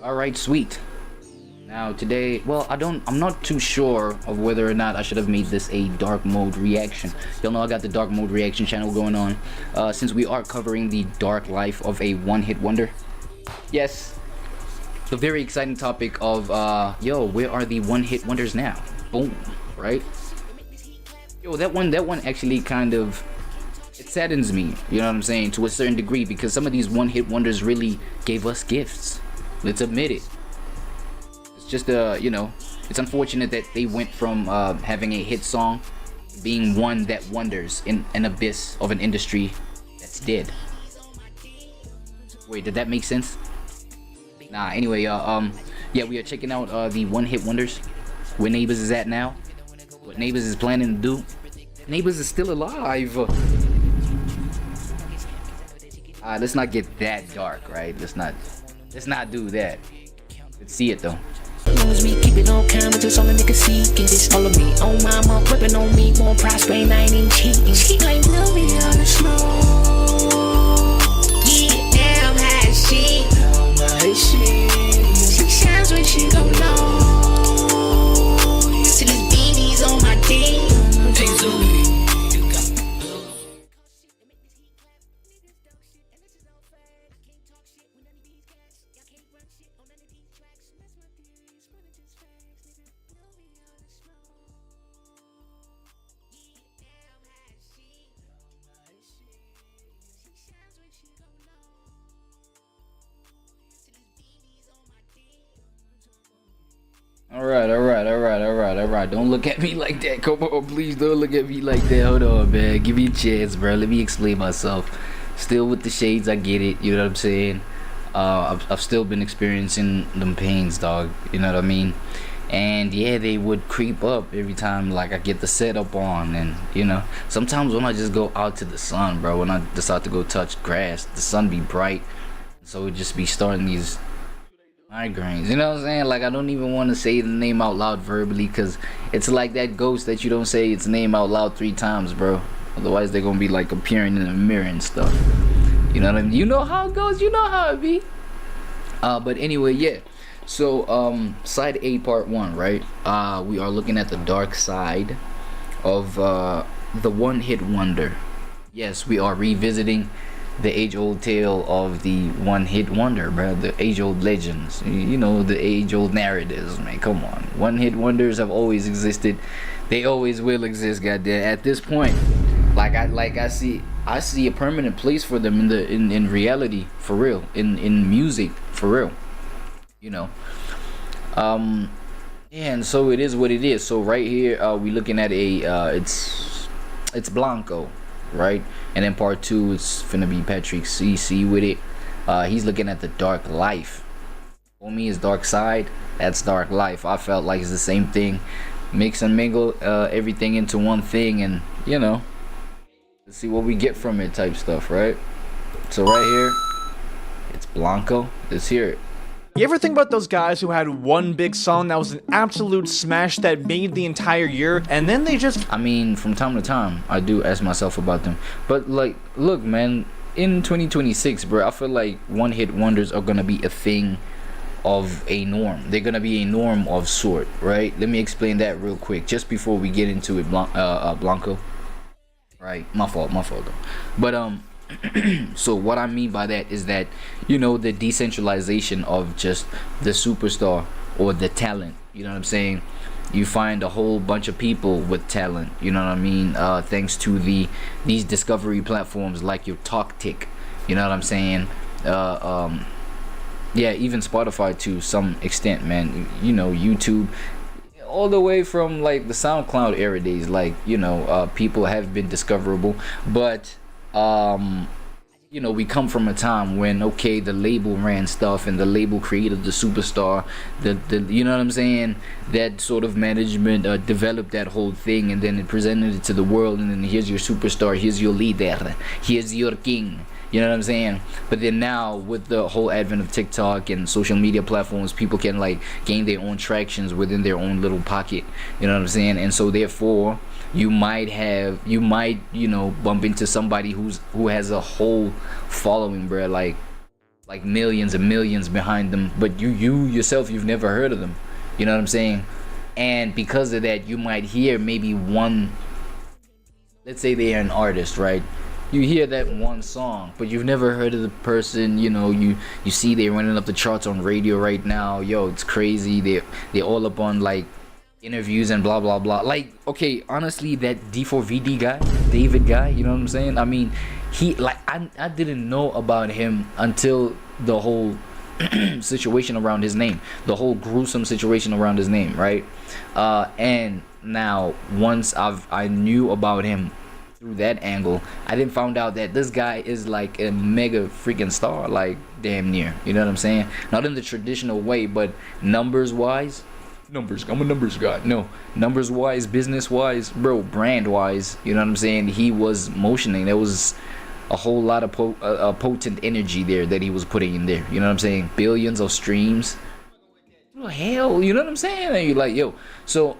All right, sweet. Now today, well, I'm not too sure of whether or not I should have made this a dark mode reaction. Y'all know I got the dark mode reaction channel going on, since we are covering the dark life of a one-hit wonder. Yes, the very exciting topic of, yo, where are the one-hit wonders now? Boom, right? Yo, that one actually kind of, it saddens me, you know what I'm saying, to a certain degree, because some of these one-hit wonders really gave us gifts. Let's admit it. It's just, you know, it's unfortunate that they went from having a hit song being one that wonders in an abyss of an industry that's dead. Wait, did that make sense? Nah, anyway, yeah, we are checking out the one-hit wonders, where Neighbors is at now, what Neighbors is planning to do. Neighbors is still alive. Let's not get that dark, right? Let's not do that. Let's see it though. Knows me, keep it on camera, just all the niggas see. Get this all of me on my mom, whipping on me, won't prosper, and I ain't even cheating. She like Louis on the snow. Yeah, damn high shit. She shines when she go low. See these beanies on my team. Alright. Don't look at me like that. Come on, please don't look at me like that. Hold on, man. Give me a chance, bro. Let me explain myself. Still with the shades, I get it. You know what I'm saying? I've still been experiencing them pains, dog. You know what I mean? And yeah, they would creep up every time like I get the setup on, and you know, sometimes when I just go out to the sun, bro, when I decide to go touch grass, the sun be bright, so it just be starting these migraines, you know what I'm saying? Like, I don't even want to say the name out loud verbally, because it's like that ghost that you don't say its name out loud 3 times, bro. Otherwise they're gonna be like appearing in a mirror and stuff. You know what I mean? You know how it goes, you know how it be. But anyway, yeah. So side A part 1, right? We are looking at the dark side of the one-hit wonder. Yes, we are revisiting the age-old tale of the one-hit wonder, bro. The age-old legends, you know, the age-old narratives, man. Come on, one-hit wonders have always existed. They always will exist, goddamn. At this point, I see a permanent place for them in reality, for real, in music, for real. You know, yeah, and so it is what it is. So right here, we looking at a it's Blanco, right? And then part 2 is finna be Patrick CC with it. He's looking at the dark life. For me, is dark side, that's dark life. I felt like it's the same thing. Mix and mingle everything into one thing, and you know, let's see what we get from it type stuff, right? So right here, it's Blanco. Let's hear it. You ever think about those guys who had one big song that was an absolute smash that made the entire year, and then they just... I mean, from time to time, I do ask myself about them. But, like, look, man, in 2026, bro, I feel like one-hit wonders are gonna be a thing of a norm. They're gonna be a norm of sort, right? Let me explain that real quick, just before we get into it, Blanco. Right? My fault, though. But, so what I mean by that is that, you know, the decentralization of just the superstar or the talent, you know what I'm saying? You find a whole bunch of people with talent, you know what I mean, thanks to these discovery platforms like your TalkTick, you know what I'm saying? Yeah, even Spotify to some extent, man. You know, YouTube, all the way from like the SoundCloud era days, like, you know, people have been discoverable. But you know, we come from a time when, okay, the label ran stuff and the label created the superstar, the you know what I'm saying, that sort of management developed that whole thing, and then it presented it to the world, and then here's your superstar, here's your leader, here's your king, you know what I'm saying? But then now, with the whole advent of TikTok and social media platforms, people can like gain their own tractions within their own little pocket, you know what I'm saying? And so therefore, you might you know, bump into somebody who has a whole following, bro, like like millions and millions behind them, but you yourself, you've never heard of them. You know what I'm saying? And because of that, you might hear maybe one, let's say they're an artist, right? You hear that one song, but you've never heard of the person. You know, you see they're running up the charts on radio right now. Yo, it's crazy. They're all up on like interviews and blah blah blah. Like, okay, honestly, that D4VD guy, David guy, you know what I'm saying? I mean, he, like, I didn't know about him until the whole situation around his name, the whole gruesome situation around his name, right? And now once I knew about him through that angle, I then found out that this guy is like a mega freaking star, like damn near, you know what I'm saying? Not in the traditional way, but numbers wise, I'm a numbers guy. No, numbers wise, business wise, bro, brand wise, you know what I'm saying? He was motioning. There was a whole lot of potent energy there that he was putting in there, you know what I'm saying? Billions of streams. Oh, hell, you know what I'm saying? And you're like, yo, so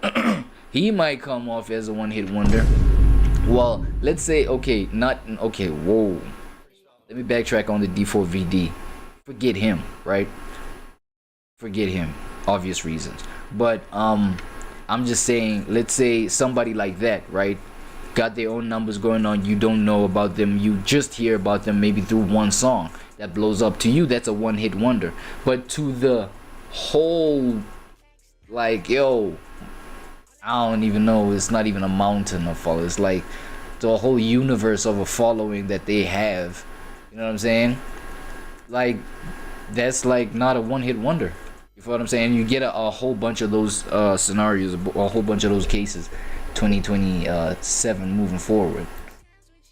he might come off as a one-hit wonder. Well, let's say, okay, whoa. Let me backtrack on the D4VD. Forget him, right? Forget him, obvious reasons. But I'm just saying, let's say somebody like that, right? Got their own numbers going on. You don't know about them. You just hear about them maybe through one song that blows up. To you, that's a one-hit wonder. But to the whole, like, yo, I don't even know, it's not even a mountain of followers. It's like the whole universe of a following that they have, you know what I'm saying? Like, that's like not a one-hit wonder, you feel what I'm saying? You get a whole bunch of those scenarios, a whole bunch of those cases 2027 moving forward,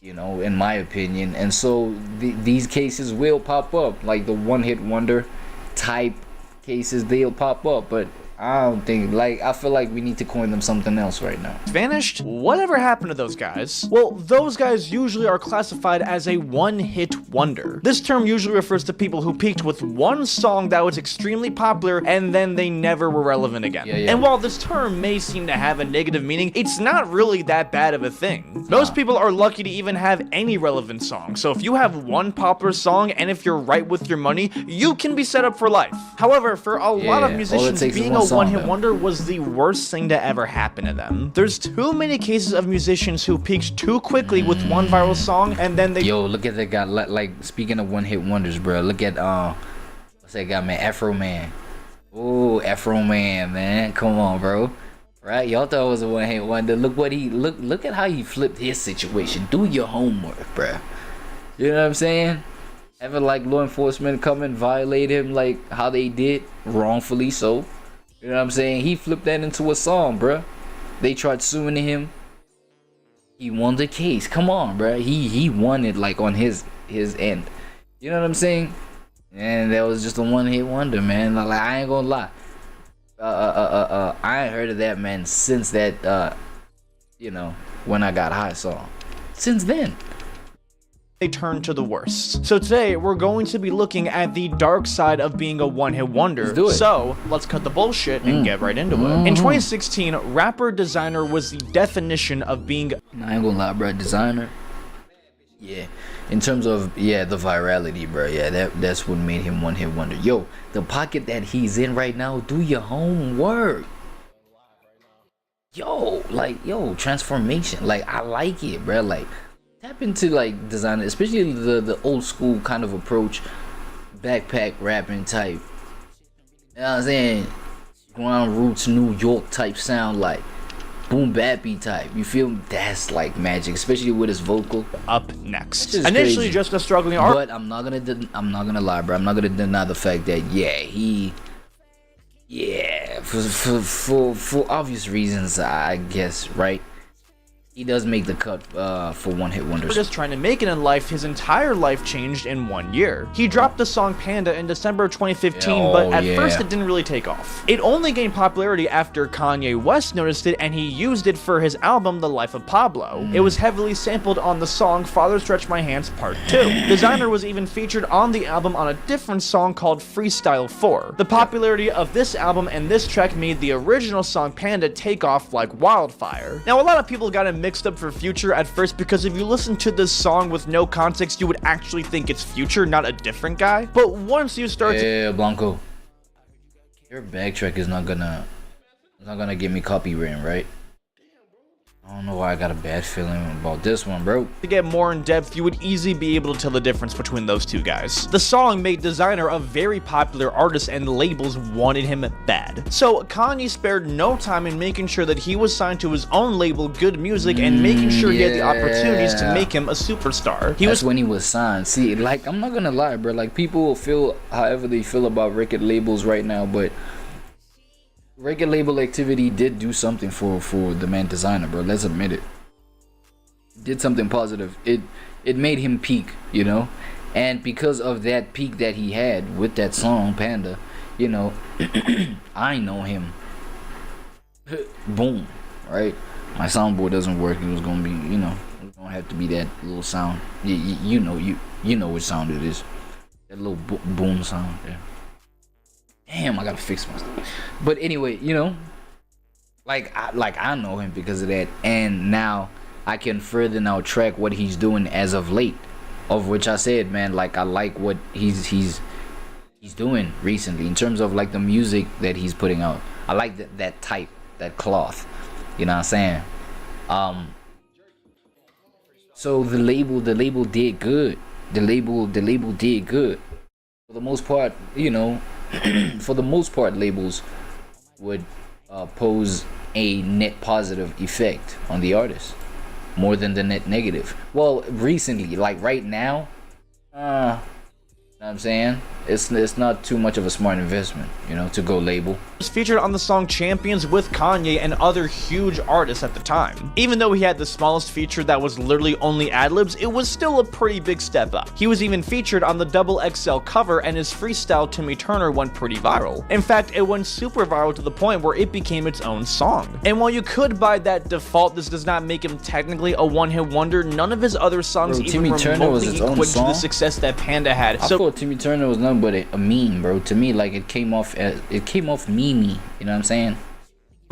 you know, in my opinion. And so these cases will pop up, like the one-hit wonder type cases, they'll pop up. But I don't think, like, I feel like we need to coin them something else right now. Vanished? Whatever happened to those guys? Well, those guys usually are classified as a one-hit wonder. This term usually refers to people who peaked with one song that was extremely popular and then they never were relevant again. Yeah. And while this term may seem to have a negative meaning, it's not really that bad of a thing. Most people are lucky to even have any relevant song, so if you have one popular song and if you're right with your money, you can be set up for life. However, for a lot of musicians, being a one-hit wonder was the worst thing to ever happen to them. There's too many cases of musicians who peaked too quickly with one viral song and then they— Yo, look at that guy. Like, speaking of one-hit wonders, bro, look at what's that guy, man? Afro Man. Oh, Afro Man, come on, bro. Right, y'all thought it was a one-hit wonder. Look what he look at how he flipped his situation. Do your homework, bro. You know what I'm saying? Having like law enforcement come and violate him like how they did, wrongfully so. You know what I'm saying? He flipped that into a song, bruh. They tried suing him. He won the case. Come on, bruh. He won it like on his end. You know what I'm saying? And that was just a one-hit wonder, man. Like, I ain't gonna lie. I ain't heard of that man since that you know, When I Got High song. Since then. They turn to the worst. So today, we're going to be looking at the dark side of being a one-hit wonder. Let's do it. So, let's cut the bullshit and get right into it. In 2016, rapper Designer was the definition of being— I ain't gonna lie, bro. Designer. Yeah. In terms of, yeah, the virality, bro. Yeah, that's what made him one-hit wonder. Yo, the pocket that he's in right now, do your homework. Yo, like, transformation. Like, I like it, bro. Like, tap into like Designer, especially the old school kind of approach, backpack rapping type. You know what I'm saying? Ground roots, New York type sound, like boom bappy type. You feel me? That's like magic, especially with his vocal. Up next. Initially crazy. Just a struggling artist. But I'm not gonna lie, bro. I'm not gonna deny the fact that for obvious reasons, I guess, right? He does make the cut for one-hit wonders. Just trying to make it in life, his entire life changed in 1 year. He dropped the song Panda in December of 2015, but at first it didn't really take off. It only gained popularity after Kanye West noticed it and he used it for his album The Life of Pablo. It was heavily sampled on the song Father Stretch My Hands Part 2. Designer was even featured on the album on a different song called Freestyle 4. The popularity of this album and this track made the original song Panda take off like wildfire. Now, a lot of people got a mixed mixed up for Future at first because if you listen to this song with no context, you would actually think it's Future, not a different guy. But once you start to Blanco, your backtrack is not gonna get me copywritten, right? I don't know why I got a bad feeling about this one, bro. To get more in depth, you would easily be able to tell the difference between those two guys. The song made Designer a very popular artist and labels wanted him bad. So Kanye spared no time in making sure that he was signed to his own label, Good Music, and making sure he had the opportunities to make him a superstar. That's when he was signed. See, like, I'm not gonna lie, bro. Like, people will feel however they feel about record labels right now, but record label activity did do something for the man Designer, bro. Let's admit it. Did something positive. It made him peak, you know, and because of that peak that he had with that song Panda, you know, I know him. Boom, right? My soundboard doesn't work. It was gonna be, you know, it's gonna have to be that little sound. You know which sound it is. That little boom sound there. Damn, I gotta fix my stuff. But anyway, you know, like I know him because of that, and now I can further now track what he's doing as of late, of which I said, man, like I like what he's doing recently in terms of like the music that he's putting out. I like that type, that cloth, you know what I'm saying? So the label did good. The label did good for the most part, you know. For the most part, labels would pose a net positive effect on the artist more than the net negative. Well, recently, like right now, you know what I'm saying, it's not too much of a smart investment, you know, to go label. Was featured on the song Champions with Kanye and other huge artists at the time. Even though he had the smallest feature that was literally only ad-libs, it was still a pretty big step up. He was even featured on the XXL cover, and his freestyle Timmy Turner went pretty viral. In fact, it went super viral to the point where it became its own song. And while you could buy that default, this does not make him technically a one-hit wonder. None of his other songs even remotely equate to the success that Panda had. I thought Timmy Turner was nothing but a meme, bro. To me, like, it came off memey, you know what I'm saying?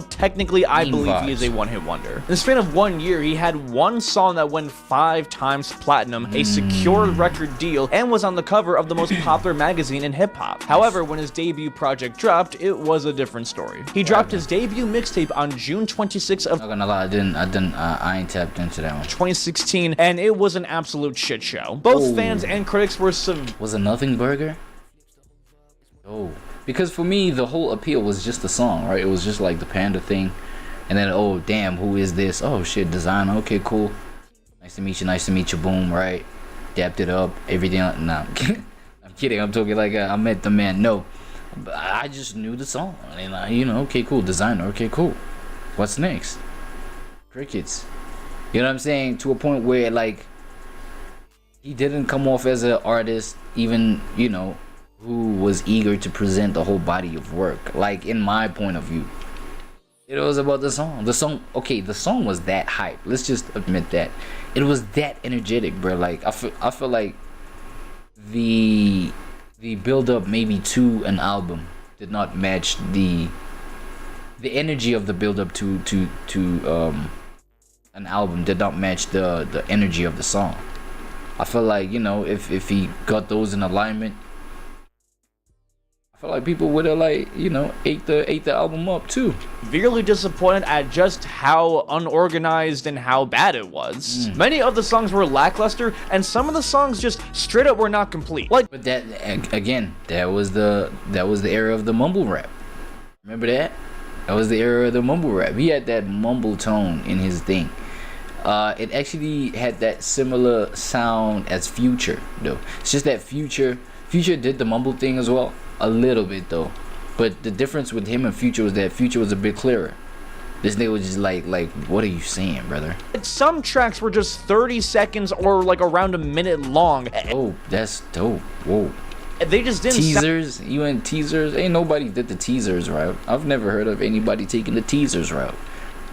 Technically, I believe he is a one-hit wonder. In the span of 1 year, he had one song that went 5 times platinum, a secure record deal, and was on the cover of the most popular magazine in hip-hop. However, when his debut project dropped, it was a different story. He dropped his debut mixtape on June 26th of not gonna lie, I ain't tapped into that one. 2016, and it was an absolute shit show. Both fans and critics were Was it Nothing Burger? Oh. Because for me, the whole appeal was just the song, right? It was just like the Panda thing. And then, oh, damn, who is this? Oh, shit, Designer. Okay, cool. Nice to meet you, boom, right? Dapped it up, everything. Nah, I'm kidding. I'm talking like I met the man. No. But I just knew the song. And, you know, okay, cool. Designer. Okay, cool. What's next? Crickets. You know what I'm saying? To a point where, like, he didn't come off as an artist, even, you know, who was eager to present the whole body of work. Like, in my point of view, it was about the song. The song was that hype. Let's just admit that it was that energetic, bro. Like, I feel like the build up maybe to an album did not match the energy of the build up to an album did not match the energy of the song. I feel like, you know, if he got those in alignment, I feel like people would have, like, you know, ate the album up too. Severely disappointed at just how unorganized and how bad it was. Many of the songs were lackluster, and some of the songs just straight up were not complete. Like, but that again, that was the era of the mumble rap. Remember that? That was the era of the mumble rap. He had that mumble tone in his thing. It actually had that similar sound as Future, though. It's just that Future did the mumble thing as well. A little bit though, but the difference with him and Future was that Future was a bit clearer. This nigga was just like, what are you saying, brother? Some tracks were just 30 seconds or like around a minute long. Oh, that's dope. Whoa. They just didn't teasers. You and teasers? Ain't nobody did the teasers route. I've never heard of anybody taking the teasers route.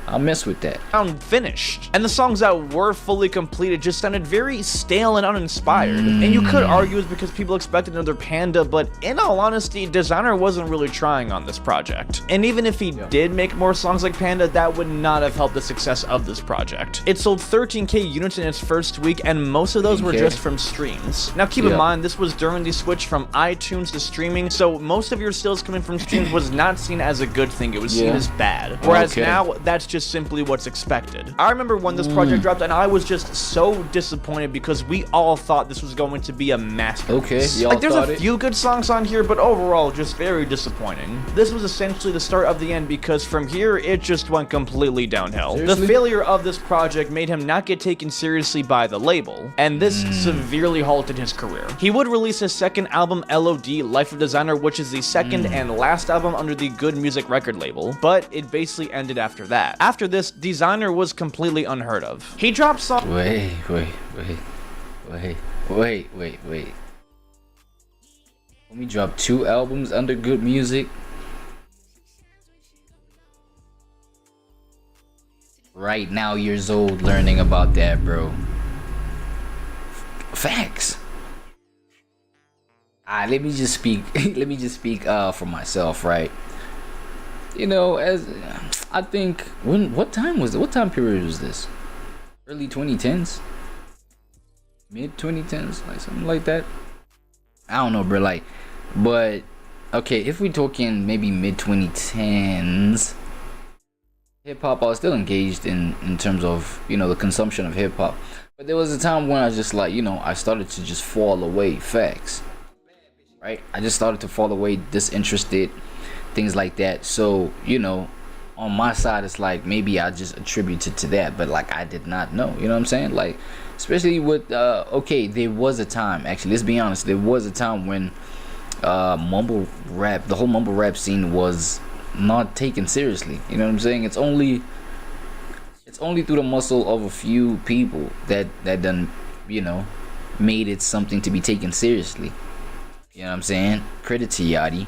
I'll mess with that. Sound finished, and the songs that were fully completed just sounded very stale and uninspired. And you could argue it's because people expected another Panda, but in all honesty, Designer wasn't really trying on this project. And even if he did make more songs like Panda, that would not have helped the success of this project. It sold 13k units in its first week, and most of those were just from streams. Now keep in mind, this was during the switch from iTunes to streaming, so most of your sales coming from streams was not seen as a good thing, it was seen as bad. Whereas now, that's just simply what's expected. I remember when this project dropped, and I was just so disappointed because we all thought this was going to be a masterpiece. Okay, like, there's a few good songs on here, but overall, just very disappointing. This was essentially the start of the end because from here, it just went completely downhill. Seriously? The failure of this project made him not get taken seriously by the label, and this severely halted his career. He would release his second album, LOD, Life of Designer, which is the second and last album under the Good Music record label, but it basically ended after that. After this, Designer was completely unheard of. He dropped songs. Wait. Let me drop 2 albums under Good Music. Right now, years old, learning about that, bro. Facts. Let me just speak. Let me just speak for myself, right? You know, as I think, what time was it? What time period was this? Early 2010s, mid 2010s, like something like that. I don't know, bro. Like, but okay, if we talking maybe mid 2010s, hip hop, I was still engaged in terms of, you know, the consumption of hip hop. But there was a time when I just, like, you know, I started to just fall away. Facts, right? I just started to fall away, disinterested, things like that. So, you know, on my side, it's like maybe I just attributed to that, but like I did not know, you know what I'm saying? Like, especially with okay, there was a time, actually, let's be honest, there was a time when mumble rap, the whole mumble rap scene was not taken seriously, you know what I'm saying? It's only through the muscle of a few people that done, you know, made it something to be taken seriously. You know what I'm saying? Credit to Yachty.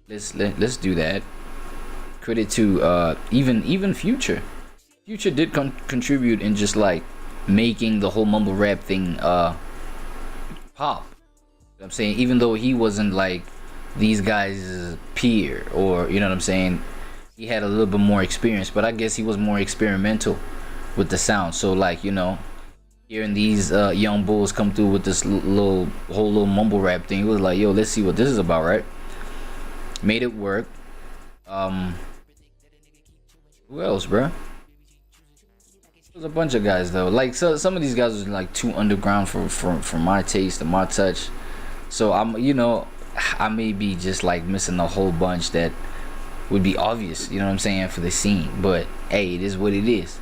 Let's do that. Credit to even Future. Future did contribute in just like making the whole mumble rap thing pop. You know what I'm saying, even though he wasn't like these guys' peer, or, you know what I'm saying, he had a little bit more experience, but I guess he was more experimental with the sound. So, like, you know, hearing these young bulls come through with this whole little mumble rap thing, it was like, yo, let's see what this is about, right? Made it work. Who else, bro? There's a bunch of guys though. Like, so some of these guys was like too underground for my taste and my touch. So I'm, you know, I may be just like missing a whole bunch that would be obvious, you know what I'm saying, for the scene. But hey, it is what it is.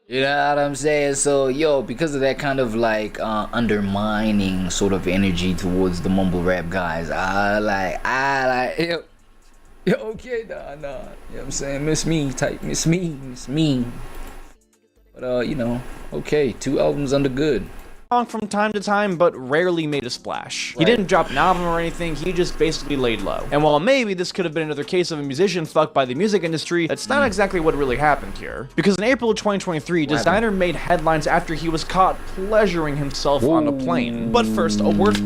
You know what I'm saying? So, yo, because of that kind of like undermining sort of energy towards the mumble rap guys, I like yo, okay, nah, you know what I'm saying? Miss me. But you know, okay, 2 albums under Good. From time to time, but rarely made a splash. He didn't drop an album or anything, he just basically laid low. And while maybe this could have been another case of a musician fucked by the music industry, that's not exactly what really happened here. Because in April of 2023, Designer made headlines after he was caught pleasuring himself on a plane. But first, a word.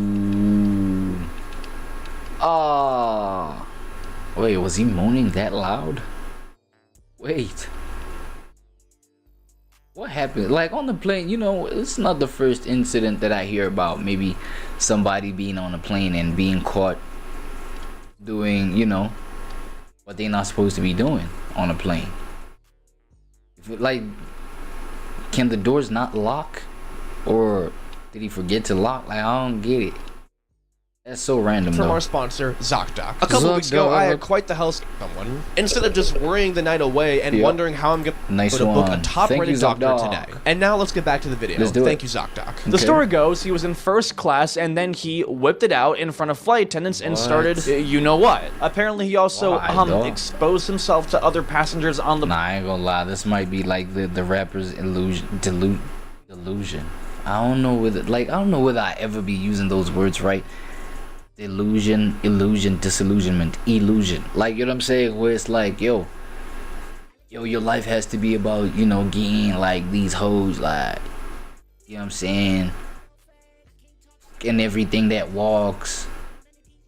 Wait, was he moaning that loud? Wait. What happened? Like, on the plane, you know, it's not the first incident that I hear about. Maybe somebody being on a plane and being caught doing, you know, what they're not supposed to be doing on a plane. Like, can the doors not lock? Or did he forget to lock? Like, I don't get it. That's so random, From though. our sponsor, ZocDoc. A couple weeks ago, I had quite the hell someone. Instead of just worrying the night away and wondering how I'm going to book a top-rated doctor today. And now let's get back to the video. Thank you, ZocDoc. The story goes, he was in first class and then he whipped it out in front of flight attendants and started, you know what. Apparently he also exposed himself to other passengers on the... Nah, I ain't gonna lie. This might be like the rapper's delusion. I don't know whether I ever be using those words right. Illusion, disillusionment, illusion. Like, you know what I'm saying? Where it's like, yo, yo, your life has to be about, you know, getting like these hoes, like, you know what I'm saying, and everything that walks,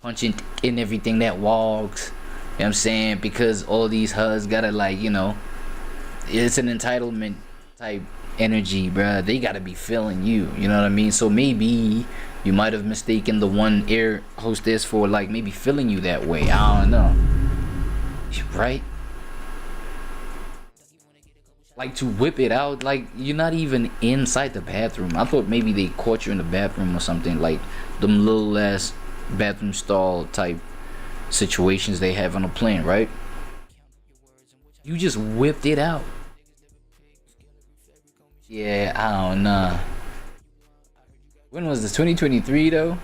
punching in everything that walks, you know what I'm saying, because all these hoes gotta, like, you know, it's an entitlement type energy, bruh. They gotta be feeling you, you know what I mean? So maybe you might have mistaken the one air hostess for, like, maybe feeling you that way. I don't know, right? Like, to whip it out, like, you're not even inside the bathroom. I thought maybe they caught you in the bathroom or something, like them little ass bathroom stall type situations they have on a plane, right? You just whipped it out. Yeah, I don't know. When was this? 2023 though?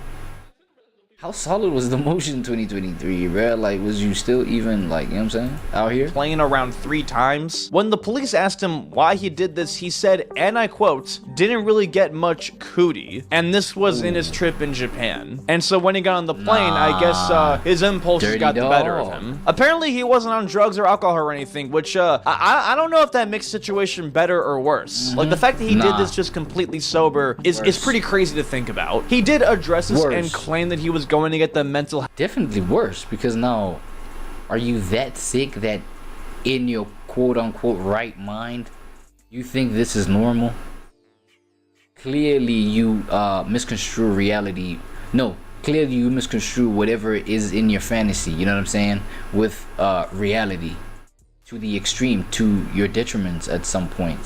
How solid was the motion in 2023, bro? Like, was you still even, like, you know what I'm saying, out here? Playing around 3 times. When the police asked him why he did this, he said, and I quote, "didn't really get much cootie." And this was in his trip in Japan. And so when he got on the plane, I guess his impulses got the better of him. Apparently he wasn't on drugs or alcohol or anything, which I don't know if that makes the situation better or worse. Like, the fact that he did this just completely sober is pretty crazy to think about. He did address this and claim that he was going to get the mental. Definitely worse, because now, are you that sick that in your quote-unquote right mind you think this is normal? Clearly you misconstrue reality. No, clearly you misconstrue whatever is in your fantasy, you know what I'm saying, with reality to the extreme, to your detriments at some point.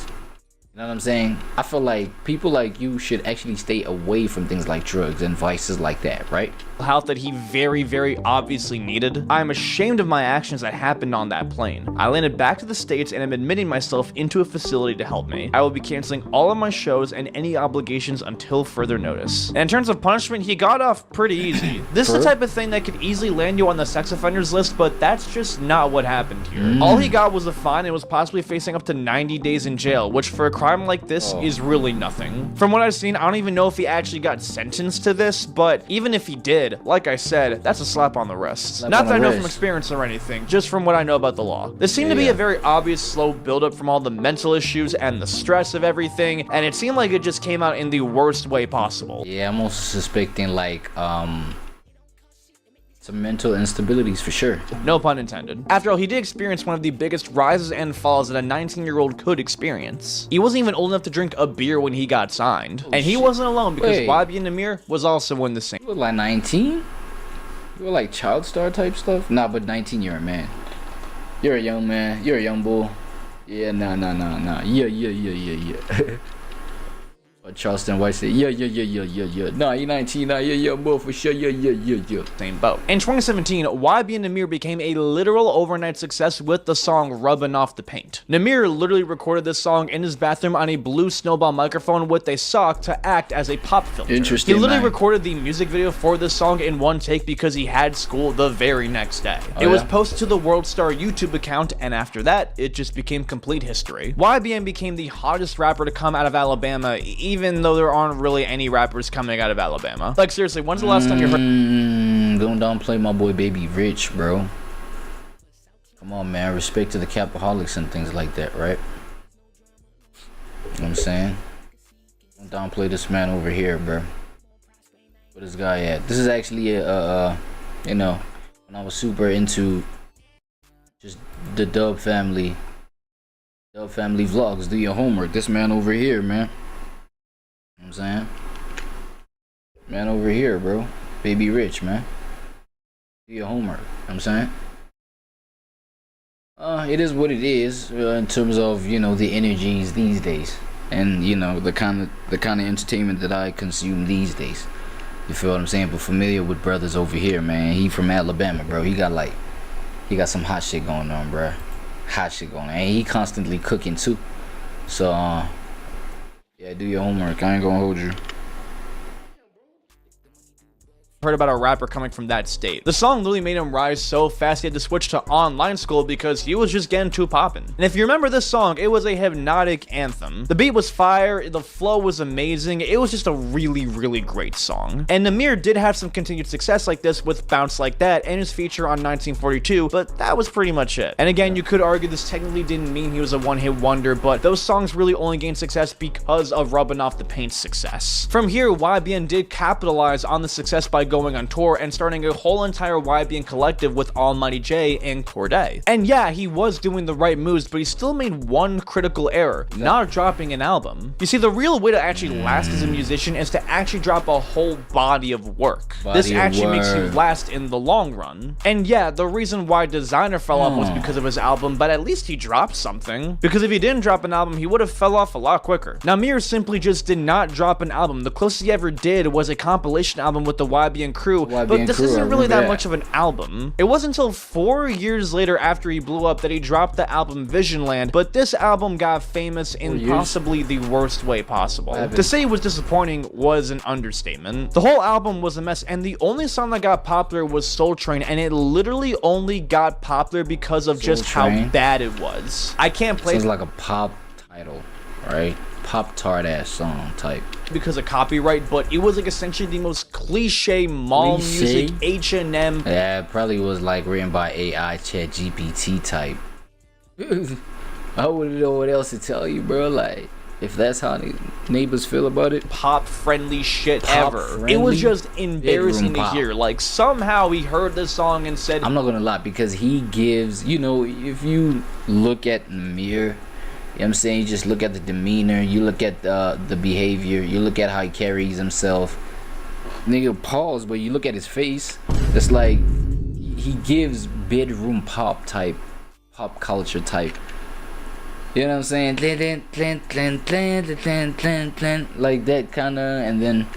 You know what I'm saying? I feel like people like you should actually stay away from things like drugs and vices like that, right? Health that he very, very obviously needed. I am ashamed of my actions that happened on that plane. I landed back to the States and am admitting myself into a facility to help me. I will be canceling all of my shows and any obligations until further notice. And in terms of punishment, he got off pretty easy. This is the type of thing that could easily land you on the sex offenders list, but that's just not what happened here. All he got was a fine and was possibly facing up to 90 days in jail, which for a crime like this is really nothing. From what I've seen, I don't even know if he actually got sentenced to this, but even if he did, like I said, that's a slap on the wrist. Not that I know from experience or anything, just from what I know about the law. This seemed to be a very obvious slow buildup from all the mental issues and the stress of everything, and it seemed like it just came out in the worst way possible. Yeah, I'm also suspecting, like, some mental instabilities for sure. No pun intended. After all, he did experience one of the biggest rises and falls that a 19-year-old could experience. He wasn't even old enough to drink a beer when he got signed. And he wasn't alone, because YB and Namir was also in the same. You were like 19? You were like child star type stuff? Nah, but 19, you're a man. You're a young man. You're a young bull. Yeah, nah. Yeah. Charleston White said, yeah. Nah, you 19, nah, yeah, more for sure, yeah. Same boat. In 2017, YB and Namir became a literal overnight success with the song Rubbin' Off the Paint. Namir literally recorded this song in his bathroom on a blue snowball microphone with a sock to act as a pop filter. Interesting. He literally recorded the music video for this song in one take because he had school the very next day. It was posted to the World Star YouTube account, and after that, it just became complete history. YBN became the hottest rapper to come out of Alabama, even though there aren't really any rappers coming out of Alabama. Like, seriously, when's the last time you heard? Don't downplay my boy Baby Rich, bro. Come on, man. Respect to the Capaholics and things like that, right? You know what I'm saying? Don't downplay this man over here, bro. Where this guy at? This is actually you know, when I was super into just the Dub family vlogs. Do your homework. This man over here, man. You know what I'm saying? Man over here, bro. Baby Rich, man. Do your homework. You know what I'm saying? It is what it is in terms of, you know, the energies these days, and, you know, the kind of entertainment that I consume these days. You feel what I'm saying? But familiar with brothers over here, man. He from Alabama, bro. He got some hot shit going on, bro. Hot shit going on, and he constantly cooking too. So yeah, do your homework. I ain't gonna hold you. heard about a rapper coming from that state. The song literally made him rise so fast he had to switch to online school because he was just getting too poppin'. And if you remember this song, it was a hypnotic anthem. The beat was fire, the flow was amazing, it was just a really, really great song. And Namir did have some continued success like this with Bounce Like That and his feature on 1942, but that was pretty much it. And again, you could argue this technically didn't mean he was a one-hit wonder, but those songs really only gained success because of Rubbing Off the Paint's success. From here, YBN did capitalize on the success by going on tour and starting a whole entire YBN collective with Almighty J and Corday. And yeah, he was doing the right moves, but he still made one critical error, not dropping an album. You see, the real way to actually last as a musician is to actually drop a whole body of work. This actually makes you last in the long run. And yeah, the reason why Designer fell off was because of his album, but at least he dropped something. Because if he didn't drop an album, he would have fell off a lot quicker. Namir simply just did not drop an album. The closest he ever did was a compilation album with the YBN crew, but this isn't really that much of an album. It wasn't until 4 years later after he blew up that he dropped the album Visionland, but this album got famous in possibly the worst way possible. To say it was disappointing was an understatement. The whole album was a mess, and the only song that got popular was Soul Train, and it literally only got popular because of just how bad it was. I can't play. Sounds like a pop title, right? Pop-tart ass song type. Because of copyright, but it was like essentially the most cliche mall music, H&M. Yeah, it probably was like written by AI, Chat GPT type. I wouldn't know what else to tell you, bro. Like, if that's how the neighbors feel about it. Pop-friendly shit ever. It was just embarrassing to hear. Like, somehow he heard this song and said... I'm not gonna lie, because he gives, you know, if you look at Namir, you know what I'm saying, you just look at the demeanor, you look at the behavior, you look at how he carries himself. Nigga, pause, but you look at his face, it's like he gives bedroom pop type, pop culture type. You know what I'm saying? Like that kind of, and then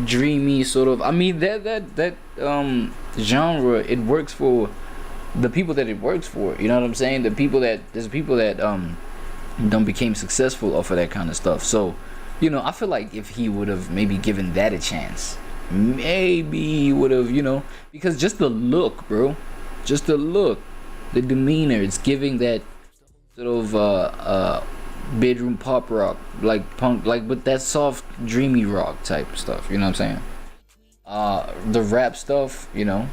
dreamy sort of. I mean, that genre, it works for the people that it works for. You know what I'm saying? There's people that don't became successful off of that kind of stuff. So, you know, I feel like if he would have maybe given that a chance, maybe he would have, you know, because just the look, bro, just the look, the demeanor, it's giving that sort of bedroom pop rock, like punk, like, but that soft dreamy rock type stuff, you know what I'm saying? The rap stuff, you know,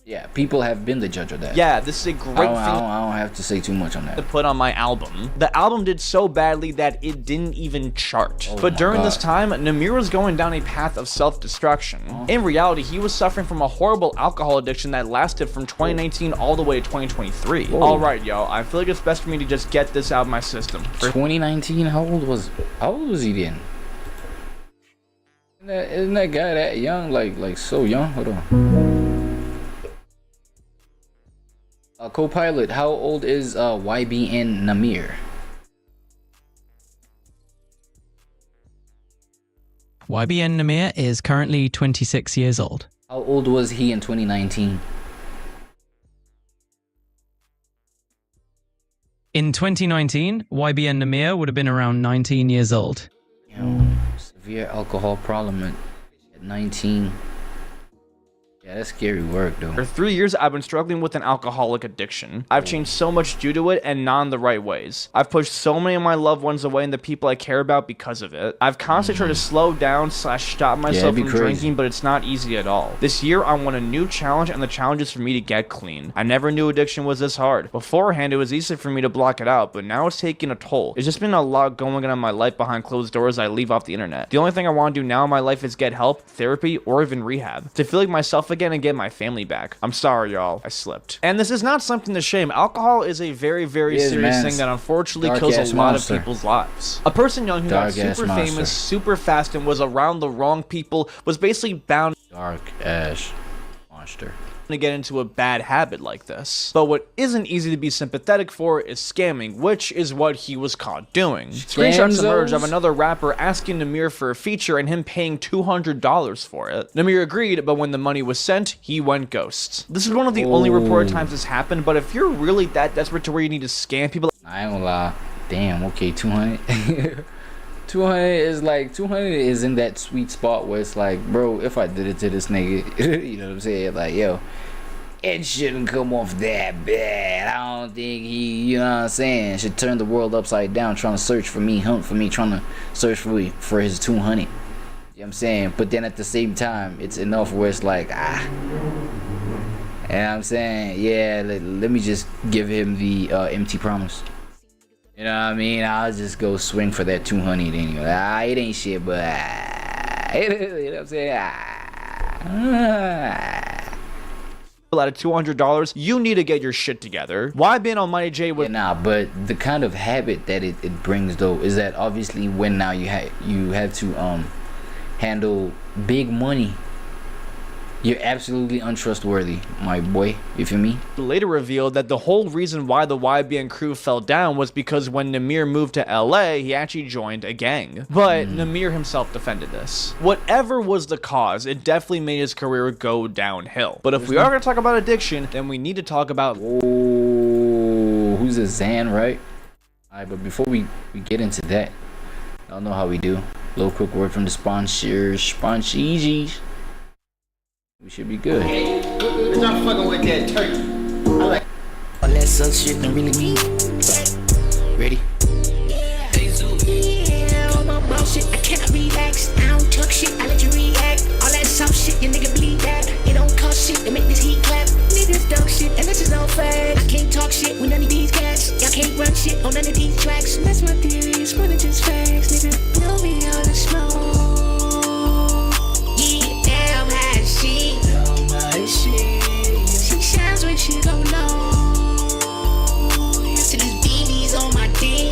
yeah, people have been the judge of that. Yeah, this is a great thing. I don't have to say too much on that. To put on my album. The album did so badly that it didn't even chart. But during this time, Namir was going down a path of self-destruction. In reality, he was suffering from a horrible alcohol addiction that lasted from 2019 all the way to 2023. Alright, y'all, I feel like it's best for me to just get this out of my system. 2019? How old was he then? Isn't that guy that young? Like so young? Hold on. Co-pilot, how old is YBN Namir? YBN Namir is currently 26 years old. How old was he in 2019? In 2019, YBN Namir would have been around 19 years old. You know, severe alcohol problem at 19. Yeah, that's scary work, though. For 3 years, I've been struggling with an alcoholic addiction. I've changed so much due to it, and not in the right ways. I've pushed so many of my loved ones away and the people I care about because of it. I've constantly tried to slow down / stop myself from drinking, but it's not easy at all. This year, I want a new challenge, and the challenge is for me to get clean. I never knew addiction was this hard. Beforehand, it was easy for me to block it out, but now it's taking a toll. It's just been a lot going on in my life behind closed doors I leave off the internet. The only thing I want to do now in my life is get help, therapy, or even rehab. To feel like myself again and get my family back. I'm sorry, y'all. I slipped. And this is not something to shame. Alcohol is a very, very serious thing that unfortunately kills a lot of people's lives. A person young who got super famous, super fast, and was around the wrong people was basically bound Dark ass monster to get into a bad habit like this. But what isn't easy to be sympathetic for is scamming, which is what he was caught doing. Screenshots emerged of another rapper asking Namir for a feature and him paying $200 for it. Namir agreed, but when the money was sent, he went ghost. This is one of the only reported times this happened, but if you're really that desperate to where you need to scam people, I ain't gonna lie. Damn, okay, 200. 200 is like 200 is in that sweet spot where it's like, bro, if I did it to this nigga, you know what I'm saying? Like, yo, it shouldn't come off that bad. I don't think he, you know what I'm saying, should turn the world upside down trying to search for me, hunt for me, trying to search for his 200. You know what I'm saying? But then at the same time, it's enough where it's like, and I'm saying, yeah, let me just give him the empty promise. You know what I mean? I'll just go swing for that 200 anyway. It ain't shit, but you know what I'm saying? Out of $200, you need to get your shit together. YBN Almighty J was but the kind of habit that it brings though is that obviously when now you have to handle big money, you're absolutely untrustworthy, my boy. You feel me? Later revealed that the whole reason why the YBN crew fell down was because when Namir moved to LA, he actually joined a gang. But Namir himself defended this. Whatever was the cause, it definitely made his career go downhill. But if we are going to talk about addiction, then we need to talk about... Oh, who's a Zan, right? Alright, but before we get into that, y'all know how we do. Little quick word from the sponsors. We should be good. Stop fucking with that turkey. I like all that suck shit don't really mean. Ready? Yeah, all my bullshit, I cannot relax. I don't talk shit, I let you react. All that soft shit, your nigga bleed that. It don't cost shit to make this heat clap. Niggas dumb shit, and this is no fact. I can't talk shit with none of these cats. Y'all can't run shit on none of these tracks. That's my theory, it's more than just facts, nigga. Know me all the smoke. She shines when she go low. To these BBs on my dick.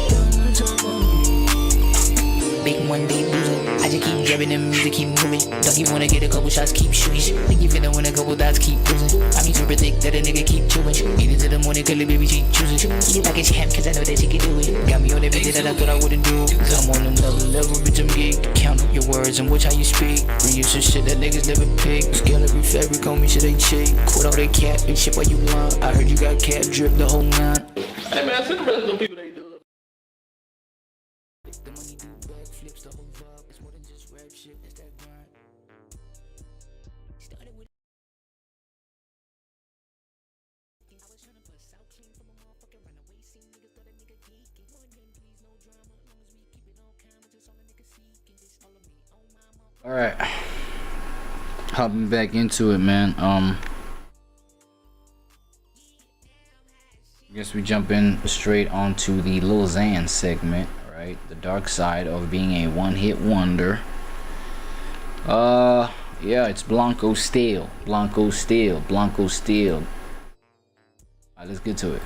Big Monday blue. I just keep jabbing them music, keep moving. Don't you wanna get a couple shots, keep shooting. Think you finna win a couple dots, keep losing. I mean super thick that a nigga keep chewing. Eat into the morning, cause the baby she choosing. You like a champ, cause I know that she can do it. Got me on that bitch that I thought I wouldn't do. Cause I'm on another level, bitch, I'm geek. Count up your words and watch how you speak. Bring you some shit that niggas never pick. Scale every fabric on me, shit ain't cheap. Quit all that cap and shit while you lying. I heard you got cap drip the whole nine. hey man, send the rest of them people they do. The money do backflips, the whole vibe. It's more than just rap shit, that's that grind. Started with I was trying to bust out clean from a motherfucking runaway scene. Niggas thought a nigga geeking. More than please, no drama. As long as we keep it on camera, just all a nigga seeking. This all of me, oh my mama. Alright. Hopping back into it, man. I guess we jump in straight onto the Lil Xan segment, right? The dark side of being a one-hit wonder. Yeah, it's Blanco Steel. Alright, let's get to it.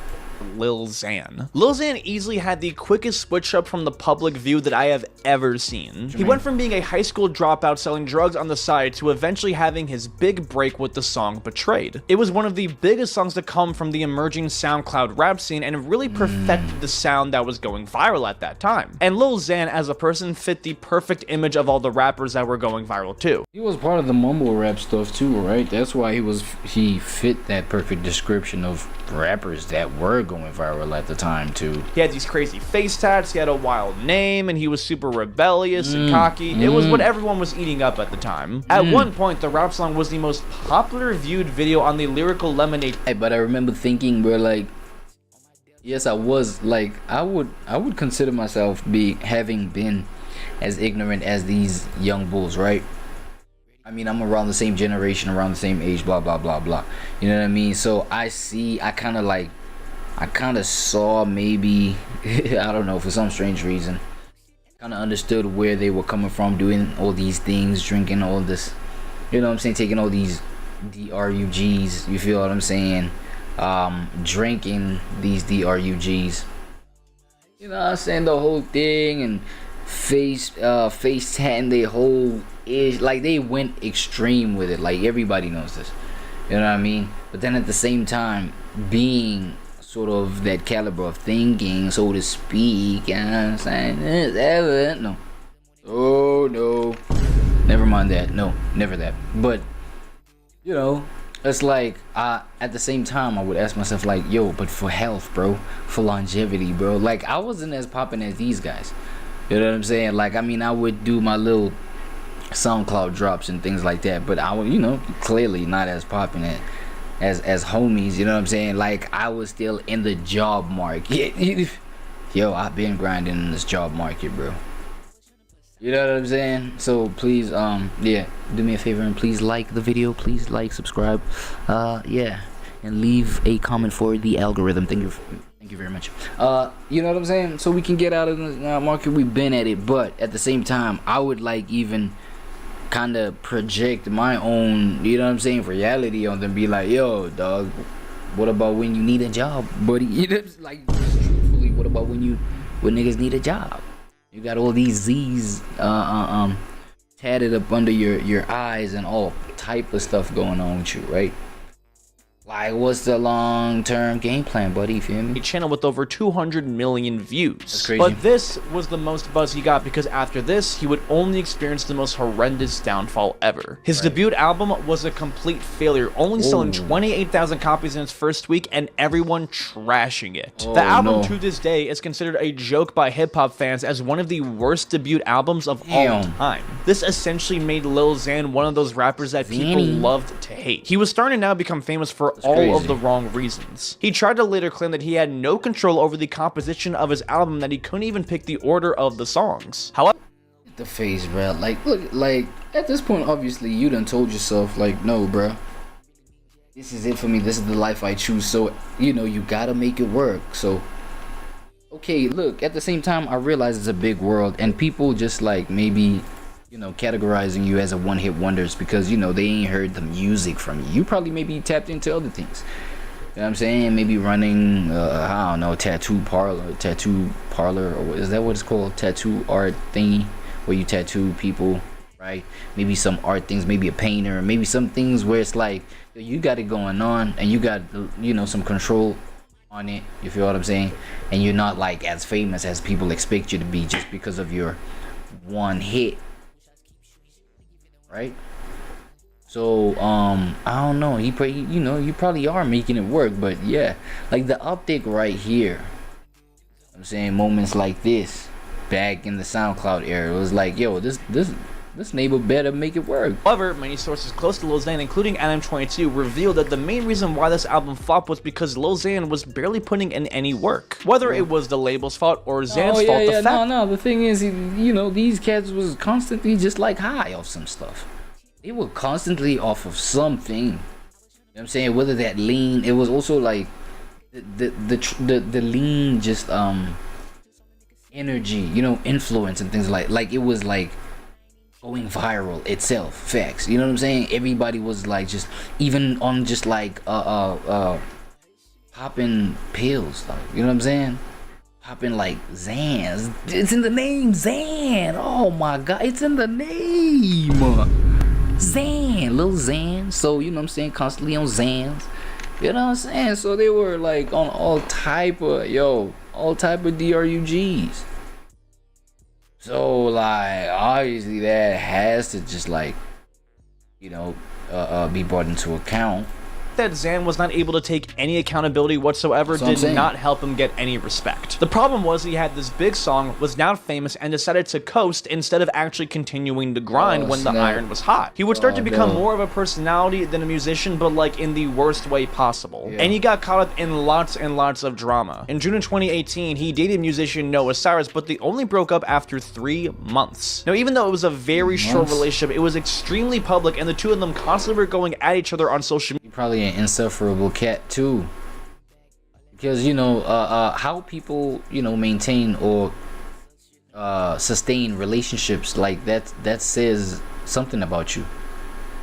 Lil Xan. Lil Xan easily had the quickest switch up from the public view that I have ever seen. He went from being a high school dropout selling drugs on the side to eventually having his big break with the song Betrayed. It was one of the biggest songs to come from the emerging SoundCloud rap scene and really perfected the sound that was going viral at that time. And Lil Xan as a person fit the perfect image of all the rappers that were going viral too. He was part of the mumble rap stuff too, right? That's why he fit that perfect description of rappers that were going viral at the time too. He had these crazy face tats, he had a wild name, and he was super rebellious and cocky. It was what everyone was eating up at the time. At one point, the rap song was the most popular viewed video on the Lyrical Lemonade. Hey, but I remember thinking, bro, like, yes, I was like, I would consider myself having been as ignorant as these young bulls, right? I mean, I'm around the same generation, around the same age, blah blah blah blah. You know what I mean? So I kind of saw maybe I don't know, for some strange reason, kind of understood where they were coming from, doing all these things, drinking all this, you know what I'm saying, taking all these DRUGs, you feel what I'm saying, drinking these DRUGs, you know what I'm saying, the whole thing, and face tatting their whole ish, like they went extreme with it, like everybody knows this, you know what I mean? But then at the same time, being sort of that caliber of thinking, so to speak, you know what I'm saying? No. Oh no. Never mind that. No, never that. But, you know, it's like, at the same time, I would ask myself, like, yo, but for health, bro, for longevity, bro, like, I wasn't as popping as these guys. You know what I'm saying? Like, I mean, I would do my little SoundCloud drops and things like that, but I would, you know, clearly not as popping as homies. You know what I'm saying? Like, I was still in the job market. Yo, I've been grinding in this job market, bro. You know what I'm saying? So please, yeah, do me a favor and please like the video. Please like, subscribe, yeah, and leave a comment for the algorithm. Thank you very much. You know what I'm saying? So we can get out of the market. We've been at it, but at the same time, I would like even kind of project my own, you know what I'm saying, reality on them. Be like, yo, dog, what about when you need a job, buddy? You know, like, truthfully, what about when niggas need a job? You got all these Z's tatted up under your eyes and all type of stuff going on with you, right? Like, what's the long-term game plan, buddy? You feel me? A channel with over 200 million views. That's crazy. But this was the most buzz he got because after this, he would only experience the most horrendous downfall ever. His debut album was a complete failure, only selling 28,000 copies in its first week and everyone trashing it. The album to this day is considered a joke by hip-hop fans as one of the worst debut albums of all time. This essentially made Lil Xan one of those rappers that people loved to hate. He was starting to now become famous for all of the wrong reasons. He tried to later claim that he had no control over the composition of his album, that he couldn't even pick the order of the songs. However, the face, bro. Like, look, like, at this point, obviously, you done told yourself, like, no, bro, this is it for me. This is the life I choose. So, you know, you gotta make it work. So, okay, look, at the same time, I realize it's a big world, and people just, like, maybe, you know, categorizing you as a one-hit wonders because, you know, they ain't heard the music from you. You probably maybe tapped into other things. You know what I'm saying? Maybe running, I don't know, tattoo parlor, or is that what it's called? Tattoo art thingy, where you tattoo people, right? Maybe some art things, maybe a painter, maybe some things where it's like, you got it going on and you got, you know, some control on it. You feel what I'm saying? And you're not like as famous as people expect you to be just because of your one hit. Right? So I don't know, you know, you probably are making it work, but yeah, like the uptick right here, I'm saying, moments like this back in the SoundCloud era, it was like, yo, this neighbor better make it work. However, many sources close to Lil Xan, including Adam22, revealed that the main reason why this album flopped was because Lil Xan was barely putting in any work. Whether it was the label's fault or Xan's fault, the thing is, you know, these cats was constantly just like high off some stuff. They were constantly off of something. You know what I'm saying? Whether that lean, it was also like the lean, just energy, you know, influence and things like it was like going viral itself. Facts. You know what I'm saying? Everybody was like just even on just like popping pills, like, you know what I'm saying? Popping like Xans. It's in the name, Xan. Oh my god, it's in the name. Xan, Lil Xan. So, you know what I'm saying, constantly on Xans. You know what I'm saying? So they were like on all type of DRUGs. So like obviously that has to just like, you know, be brought into account. That Xan was not able to take any accountability whatsoever did not help him get any respect. The problem was he had this big song, was now famous, and decided to coast instead of actually continuing to grind when the iron was hot. He would start to become more of a personality than a musician, but like in the worst way possible. And he got caught up in lots and lots of drama. In June of 2018, he dated musician Noah Cyrus, but they only broke up after 3 months. Now, even though it was a very short relationship, it was extremely public, and the two of them constantly were going at each other on social media. Probably an insufferable cat too, because you know how people, you know, maintain or sustain relationships like that says something about you.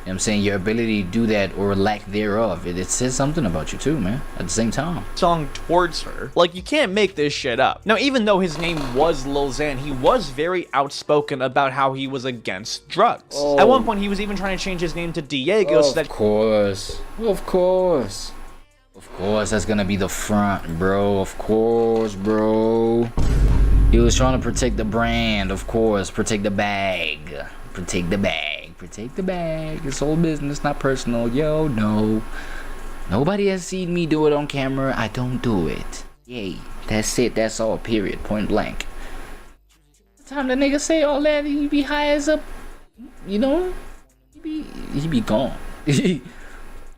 You know what I'm saying? Your ability to do that or lack thereof, it says something about you too, man, at the same time. Song towards her. Like, you can't make this shit up. Now, even though his name was Lil Xan, he was very outspoken about how he was against drugs. At one point, he was even trying to change his name to Diego so that— Of course, that's gonna be the front, bro. Of course, bro. He was trying to protect the brand, of course. Protect the bag. Protect the bag. Protect the bag. It's all business, not personal. Yo, no. Nobody has seen me do it on camera. I don't do it. Yay. That's it. That's all. Period. Point blank. time the nigga say all that, he be high as a, you know, he be gone.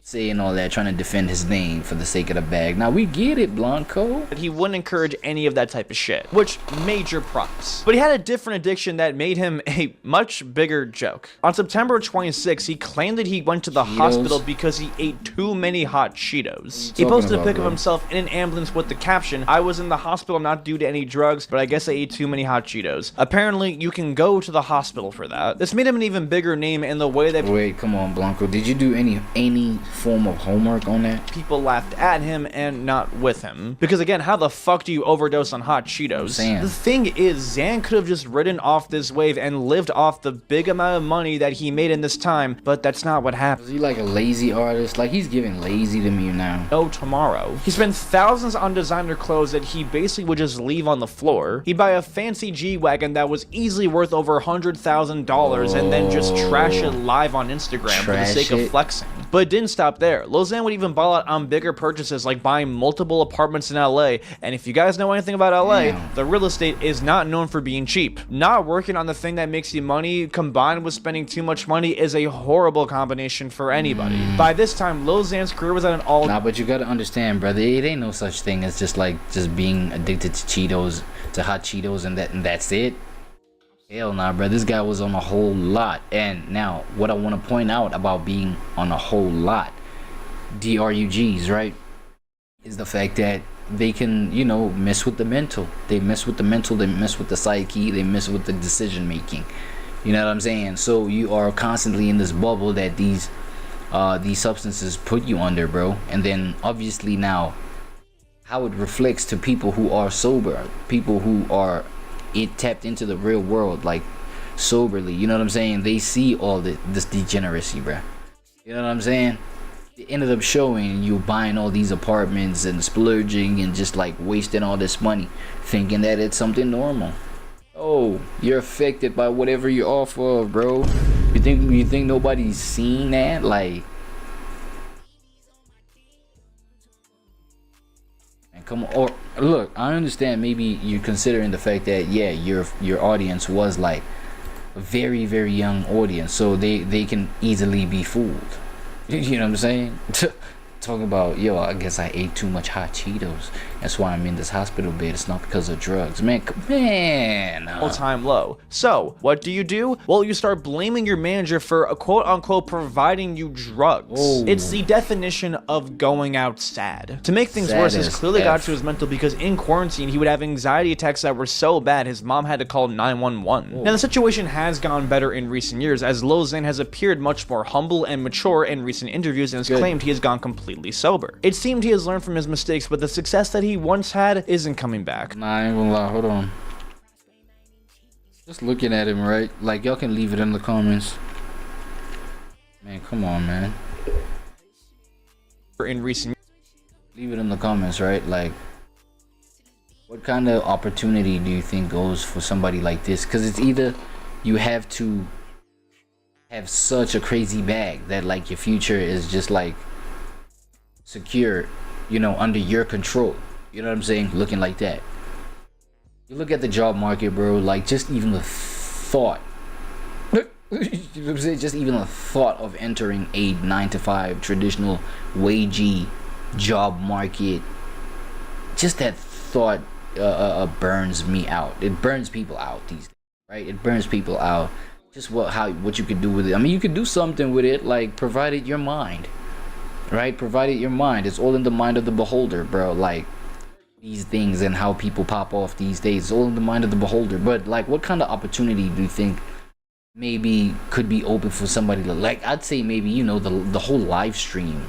Saying all that, trying to defend his name for the sake of the bag. Now we get it, Blanco. He wouldn't encourage any of that type of shit, which major props. But he had a different addiction that made him a much bigger joke. On September 26, he claimed that he went to the hospital because he ate too many hot Cheetos. He posted a pic of himself in an ambulance with the caption, "I was in the hospital not due to any drugs, but I guess I ate too many hot Cheetos." Apparently, you can go to the hospital for that. This made him an even bigger name in the way that— Wait, come on, Blanco. Did you do any form of homework on that? People laughed at him and not with him. Because again, how the fuck do you overdose on hot Cheetos? The thing is, Zan could have just ridden off this wave and lived off the big amount of money that he made in this time, but that's not what happened. Is he like a lazy artist? Like, he's giving lazy to me now. No tomorrow. He spent thousands on designer clothes that he basically would just leave on the floor. He'd buy a fancy G-Wagon that was easily worth over $100,000 and then just trash it live on Instagram for the sake of flexing. But it didn't stop there. Lozan would even ball out on bigger purchases like buying multiple apartments in LA, and if you guys know anything about LA, the real estate is not known for being cheap. Not working on the thing that makes you money combined with spending too much money is a horrible combination for anybody. By this time, Lozan's career was at an all— Nah, but you gotta understand, brother, it ain't no such thing as just being addicted to Cheetos, to hot Cheetos, and that's it. Hell nah, bro. This guy was on a whole lot. And now, what I want to point out about being on a whole lot, DRUGs, right, is the fact that they can, you know, mess with the mental. They mess with the mental, they mess with the psyche, they mess with the decision making. You know what I'm saying? So you are constantly in this bubble that these substances put you under, bro. And then obviously now, how it reflects to people who are sober, people who are tapped into the real world, like soberly, you know what I'm saying? They see all this degeneracy, bruh. You know what I'm saying? It ended up showing you buying all these apartments and splurging and just like wasting all this money, thinking that it's something normal. Oh, you're affected by whatever you're off of, bro. You think nobody's seen that? Like, come on. Or look, I understand maybe you're considering the fact that, yeah, your audience was like a very, very young audience, so they can easily be fooled. You know what I'm saying? Talking about, yo, I guess I ate too much hot Cheetos, that's why I'm in this hospital bed. It's not because of drugs, man. All-time low. So what do? Well, you start blaming your manager for a quote-unquote providing you drugs. It's the definition of going out sad. To make things worse, this clearly got to his mental, because in quarantine he would have anxiety attacks that were so bad his mom had to call 911. Now the situation has gone better in recent years, as Lozan has appeared much more humble and mature in recent interviews and has claimed he has gone completely sober. It seemed he has learned from his mistakes, but the success that he once had isn't coming back. Nah, I ain't gonna lie, hold on. Just looking at him, right? Like, y'all can leave it in the comments. Man, come on, man. In recent— leave it in the comments, right? Like, what kind of opportunity do you think goes for somebody like this? Because it's either you have to have such a crazy bag that like your future is just like secure, you know, under your control. You know what I'm saying? Looking like that. You look at the job market, bro, like just even the thought, you know what I'm saying? Just even the thought of entering a 9-to-5 traditional wagey job market, just that thought burns me out. It burns people out these days, right? It burns people out. Just what you could do with it. I mean, you could do something with it, like provided your mind, right? Provided your mind. It's all in the mind of the beholder, bro. Like these things and how people pop off these days, it's all in the mind of the beholder. But like, what kind of opportunity do you think maybe could be open for somebody to, like, I'd say maybe, you know, the whole live stream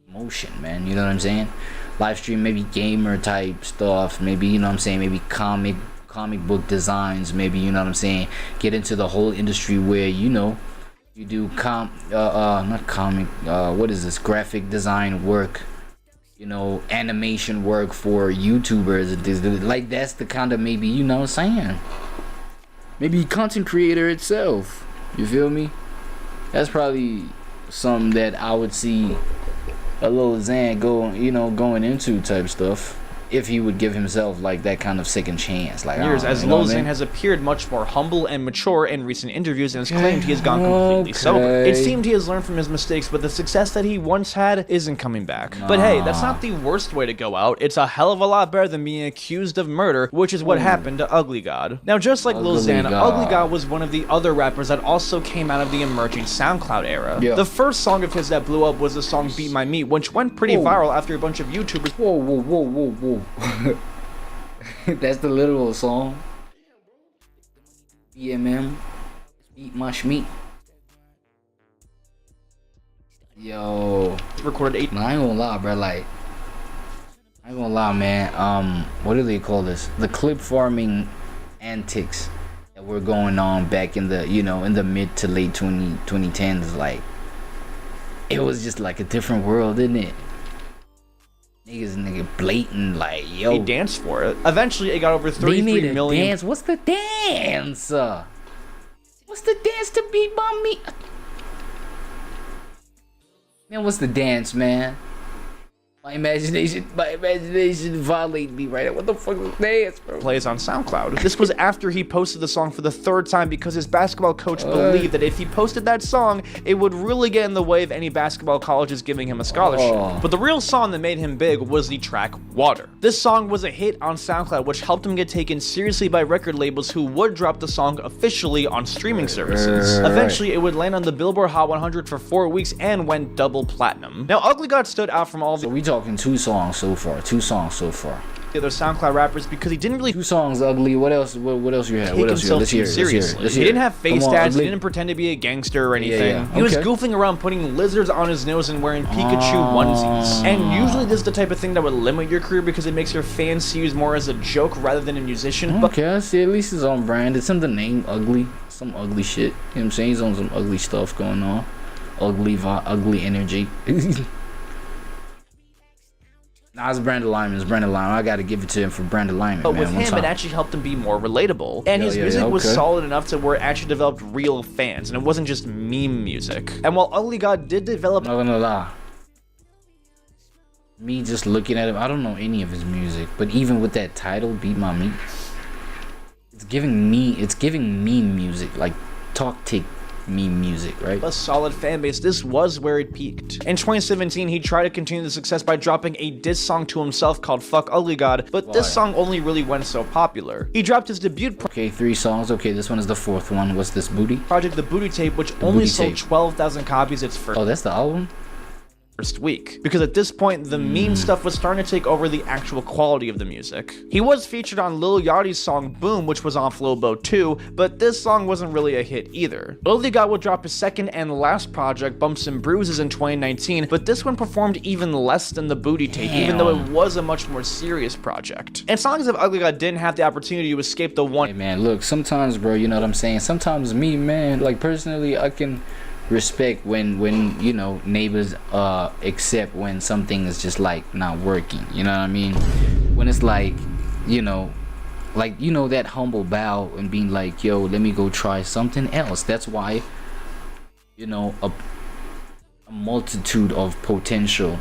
motion, man, you know what I'm saying? Live stream, maybe gamer type stuff, maybe, you know what I'm saying, maybe comic book designs, maybe, you know what I'm saying, get into the whole industry where, you know, you do what is this, graphic design work, you know, animation work for YouTubers. Like, that's the kind of, maybe, you know what I'm saying, maybe content creator itself, you feel me? That's probably something that I would see a little Zan going into type stuff. if he would give himself like that kind of second chance. Like years, as Lil Xan has appeared much more humble and mature in recent interviews and has claimed he has gone completely sober. It seemed he has learned from his mistakes, but the success that he once had isn't coming back. But hey, that's not the worst way to go out. It's a hell of a lot better than being accused of murder, which is what happened to Ugly God. Now, just like Lil Xan, Ugly God was one of the other rappers that also came out of the emerging SoundCloud era. The first song of his that blew up was the song Beat My Meat, which went pretty viral after a bunch of YouTubers. Whoa. That's the literal song. BMM, Beat My Meat. Yo, recorded 8. Nah, I ain't gonna lie, bro. Like, I ain't gonna lie, man. What do they call this? The clip farming antics that were going on back in the, in the mid to late 2010s. Like, it was just like a different world, didn't it? Niggas blatant, like, yo. They danced for it. Eventually, it got over 33 million. Dance. What's the dance? What's the dance to Beat My Meat? Man, what's the dance, man? My imagination violate me right now. What the fuck is dance, bro? Plays on SoundCloud. This was after he posted the song for the 3rd time because his basketball coach believed that if he posted that song, it would really get in the way of any basketball colleges giving him a scholarship. But the real song that made him big was the track Water. This song was a hit on SoundCloud, which helped him get taken seriously by record labels who would drop the song officially on streaming services. Eventually, it would land on the Billboard Hot 100 for 4 weeks and went double platinum. Now, Ugly God stood out from all the... So we talking 2 songs so far. The other SoundCloud rappers because he didn't really 2 songs. Ugly. What else you have? What else you have? Let's hear it. Seriously. He didn't have face tats. He didn't pretend to be a gangster or anything. He was goofing around, putting lizards on his nose and wearing Pikachu onesies. And usually this is the type of thing that would limit your career because it makes your fans see you more as a joke rather than a musician. Okay, I see. At least it's on brand. It's in the name. Ugly. Some ugly shit. You know what I'm saying? He's on some ugly stuff going on. Ugly energy. Nah, it's brand alignment. I gotta give it to him for brand alignment. But man, with him, it actually helped him be more relatable. And his music was solid enough to where it actually developed real fans, and it wasn't just meme music. And while Ugly God did develop... I'm not gonna lie. Me just looking at him, I don't know any of his music, but even with that title, Beat My Meat, it's giving meme music, like talk tick meme music, right? A solid fan base. This was where it peaked. In 2017, he tried to continue the success by dropping a diss song to himself called Fuck Ugly God, but this song only really went so popular. He dropped his debut okay, 3 songs. Okay, this one is the 4th one. What's this, Booty? Project, The Booty Tape, which only sold 12,000 copies its first... Oh, that's the album? First week, because at this point the meme stuff was starting to take over the actual quality of the music. He was featured on Lil Yachty's song Boom, which was on Flowbo 2, but this song wasn't really a hit either. Ugly God would drop his second and last project, Bumps and Bruises, in 2019, but this one performed even less than The Booty Tape, even though it was a much more serious project. And songs of Ugly God didn't have the opportunity to escape the one... Hey man, look, sometimes, bro, you know what I'm saying? Sometimes me, man, like personally, I can respect when neighbors accept when something is just like not working, you know what I mean? When it's like that humble bow and being like, yo, let me go try something else. That's why a multitude of potential.